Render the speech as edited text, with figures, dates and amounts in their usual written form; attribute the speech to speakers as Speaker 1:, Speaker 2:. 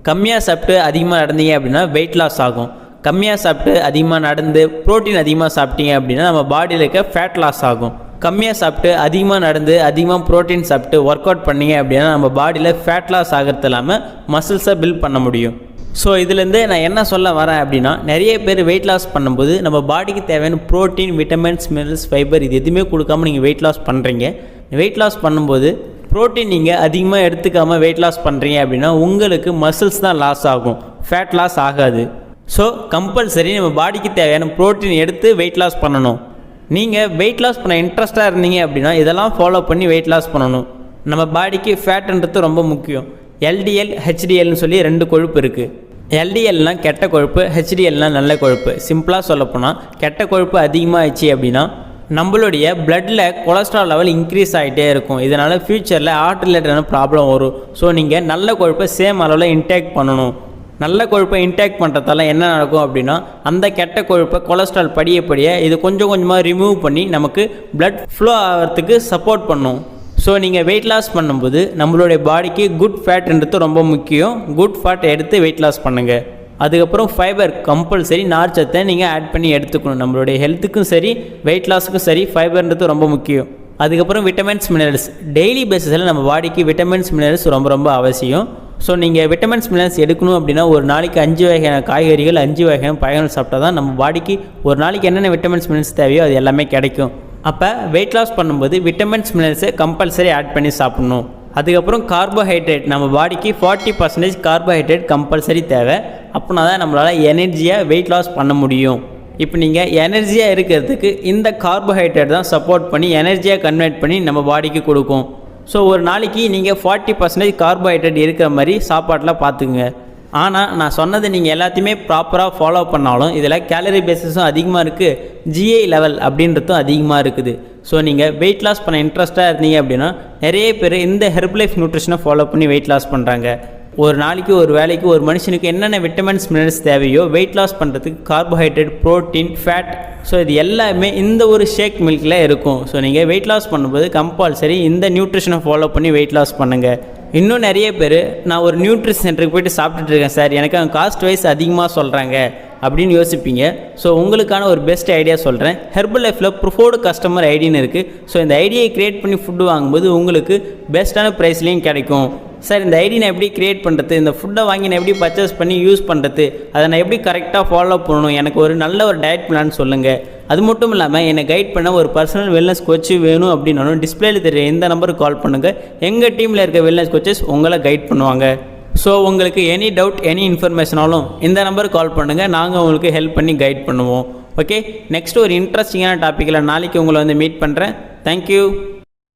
Speaker 1: கம்மியாக சாப்பிட்டு அதிகமாக நடந்தீங்க அப்படின்னா வெயிட் லாஸ் ஆகும். கம்மியாக சாப்பிட்டு அதிகமாக நடந்து ப்ரோட்டீன் அதிகமாக சாப்பிட்டீங்க அப்படின்னா நம்ம பாடியில் இருக்க ஃபேட் லாஸ் ஆகும். கம்மியாக சாப்பிட்டு அதிகமாக நடந்து அதிகமாக ப்ரோட்டீன் சாப்பிட்டு ஒர்க் அவுட் பண்ணிங்க அப்படின்னா நம்ம பாடியில் ஃபேட் லாஸ் ஆகிறது இல்லாமல் மசில்ஸை பில்ட் பண்ண முடியும். ஸோ இதுலேருந்து நான் என்ன சொல்ல வரேன் அப்படின்னா, நிறைய பேர் வெயிட் லாஸ் பண்ணும்போது நம்ம பாடிக்கு தேவையான ப்ரோட்டீன், விட்டமின்ஸ், மினரல்ஸ், ஃபைபர் இது எதுவுமே கொடுக்காமல் நீங்கள் வெயிட் லாஸ் பண்ணுறீங்க. வெயிட் லாஸ் பண்ணும்போது ப்ரோட்டீன் நீங்கள் அதிகமாக எடுத்துக்காமல் வெயிட் லாஸ் பண்ணுறீங்க அப்படின்னா உங்களுக்கு மசில்ஸ் தான் லாஸ் ஆகும், ஃபேட் லாஸ் ஆகாது. ஸோ கம்பல்சரி நம்ம பாடிக்கு தேவையான ப்ரோட்டீன் எடுத்து வெயிட் லாஸ் பண்ணணும். நீங்கள் வெயிட் லாஸ் பண்ண இன்ட்ரெஸ்ட்டாக இருந்தீங்க அப்படின்னா இதெல்லாம் ஃபாலோ பண்ணி வெயிட் லாஸ் பண்ணணும். நம்ம பாடிக்கு ஃபேட்டுன்றது ரொம்ப முக்கியம். எல்டிஎல், ஹெச்டிஎல்னு சொல்லி 2 கொழுப்பு இருக்குது. எல்டிஎல்னால் கெட்ட கொழுப்பு, ஹெச்டிஎல்னால் நல்ல கொழுப்பு. சிம்பிளாக சொல்லப்போனால் கெட்ட கொழுப்பு அதிகமாகிடுச்சு அப்படின்னா நம்மளுடைய பிளட்டில் கொலஸ்ட்ரால் லெவல் இன்க்ரீஸ் ஆகிட்டே இருக்கும். இதனால் ஃப்யூச்சரில் ஹார்ட் ரிலேட்டடான ப்ராப்ளம் வரும். ஸோ நீங்கள் நல்ல கொழுப்பை சேம் அளவில் இன்டேக் பண்ணணும். நல்ல கொழுப்பை இன்டேக் பண்ணுறதால என்ன நடக்கும் அப்படின்னா அந்த கெட்ட கொழுப்பை கொலஸ்ட்ரால் படிய இது கொஞ்சம் கொஞ்சமாக ரிமூவ் பண்ணி நமக்கு பிளட் ஃப்ளோ ஆகிறதுக்கு சப்போர்ட் பண்ணும். ஸோ நீங்கள் வெயிட் லாஸ் பண்ணும்போது நம்மளுடைய பாடிக்கு குட் ஃபேட்ன்றது ரொம்ப முக்கியம். குட் ஃபேட் எடுத்து வெயிட் லாஸ் பண்ணுங்கள். அதுக்கப்புறம் ஃபைபர் கம்பல்சரி, நார்ச்சத்தை நீங்கள் ஆட் பண்ணி எடுத்துக்கணும். நம்மளுடைய ஹெல்த்துக்கும் சரி வெயிட் லாஸுக்கும் சரி ஃபைபர்ன்றது ரொம்ப முக்கியம். அதுக்கப்புறம் விட்டமின்ஸ், மினரல்ஸ் டெய்லி பேசிஸில் நம்ம பாடிக்கு விட்டமின்ஸ், மினரல்ஸ் ரொம்ப அவசியம். ஸோ நீங்கள் விட்டமின்ஸ், மினரல்ஸ் எடுக்கணும் அப்படின்னா ஒரு நாளைக்கு 5 வகையான காய்கறிகள், 5 வகையான பழங்கள் சாப்பிட்டா தான் நம்ம பாடிக்கு ஒரு நாளைக்கு என்னென்ன விட்டமின்ஸ், மினரல்ஸ் தேவையோ அது எல்லாமே கிடைக்கும். அப்போ வெயிட் லாஸ் பண்ணும்போது விட்டமின்ஸ், மினரல்ஸை கம்பல்சரி ஆட் பண்ணி சாப்பிட்ணும். அதுக்கப்புறம் கார்போஹைட்ரேட், நம்ம பாடிக்கு 40% கார்போஹைட்ரேட் கம்பல்சரி தேவை. அப்படின்னா தான் நம்மளால் எனர்ஜியாக வெயிட் லாஸ் பண்ண முடியும். இப்போ நீங்கள் எனர்ஜியாக இருக்கிறதுக்கு இந்த கார்போஹைட்ரேட் தான் சப்போர்ட் பண்ணி எனர்ஜியாக கன்வெர்ட் பண்ணி நம்ம பாடிக்கு கொடுக்கும். ஸோ ஒரு நாளைக்கு நீங்கள் 40% கார்போஹைட்ரேட் இருக்கிற மாதிரி சாப்பாட்டெலாம் பார்த்துக்குங்க. ஆனால் நான் சொன்னது நீங்கள் எல்லாத்தையுமே ப்ராப்பராக ஃபாலோ பண்ணாலும் இதில் கேலரி பேசிஸும் அதிகமாக இருக்குது, ஜிஐ லெவல் அப்படின்றதும் அதிகமாக இருக்குது. ஸோ நீங்கள் வெயிட் லாஸ் பண்ண இன்ட்ரெஸ்ட்டாக இருந்தீங்க அப்படின்னா நிறைய பேர் இந்த ஹெர்பலைஃப் நியூட்ரிஷனை ஃபாலோ பண்ணி வெயிட் லாஸ் பண்ணுறாங்க. ஒரு நாளைக்கு ஒரு வேலைக்கு ஒரு மனுஷனுக்கு என்னென்ன விட்டமின்ஸ், மினரல்ஸ் தேவையோ வெயிட் லாஸ் பண்ணுறதுக்கு கார்போஹைட்ரேட், ப்ரோட்டீன், ஃபேட், ஸோ இது எல்லாமே இந்த ஒரு ஷேக் மில்கில் இருக்கும். ஸோ நீங்கள் வெயிட் லாஸ் பண்ணும்போது கம்பல்சரி இந்த நியூட்ரிஷனை ஃபாலோ பண்ணி வெயிட் லாஸ் பண்ணுங்கள். இன்னும் நிறைய பேர் நான் ஒரு நியூட்ரிஷன் சென்டருக்கு போய்ட்டு சாப்பிட்டுட்டு இருக்கேன் சார், எனக்கு அவங்க காஸ்ட் வைஸ் அதிகமாக சொல்கிறாங்க அப்படின்னு யோசிப்பீங்க. ஸோ உங்களுக்கான ஒரு பெஸ்ட் ஐடியா சொல்கிறேன். ஹெர்பல் லைஃப்பில் ப்ரிஃபர்டு கஸ்டமர் ஐடின்னு இருக்குது. ஸோ இந்த ஐடியை க்ரியேட் பண்ணி ஃபுட்டு வாங்கும்போது உங்களுக்கு பெஸ்ட்டான ப்ரைஸ்லேயும் கிடைக்கும். சார் இந்த ஐடி நான் எப்படி க்ரியேட் பண்ணுறது, இந்த ஃபுட்டை வாங்கி நான் எப்படி பர்ச்சேஸ் பண்ணி யூஸ் பண்ணுறது, அதை நான் எப்படி கரெக்டாக ஃபாலோ பண்ணணும், எனக்கு ஒரு நல்ல ஒரு டயட் பிளான் சொல்லுங்கள். அது மட்டும் இல்லாமல் என்னை கைட் பண்ண ஒரு பர்சனல் வெல்னஸ் கோச்சு வேணும் அப்படின்னாலும் டிஸ்பிளேல தெரிய இந்த நம்பருக்கு கால் பண்ணுங்கள். எங்கள் டீமில் இருக்க வெல்னஸ் கோச்சஸ் உங்களை கைட் பண்ணுவாங்க. ஸோ உங்களுக்கு எனி டவுட், எனி இன்ஃபர்மேஷனாலும் இந்த நம்பருக்கு கால் பண்ணுங்கள். நாங்கள் உங்களுக்கு ஹெல்ப் பண்ணி கைட் பண்ணுவோம். ஓகே, நெக்ஸ்ட் ஒரு இன்ட்ரெஸ்டிங்கான டாப்பிக்கில் நாளைக்கு உங்களை வந்து மீட் பண்ணுறேன். தேங்க்யூ.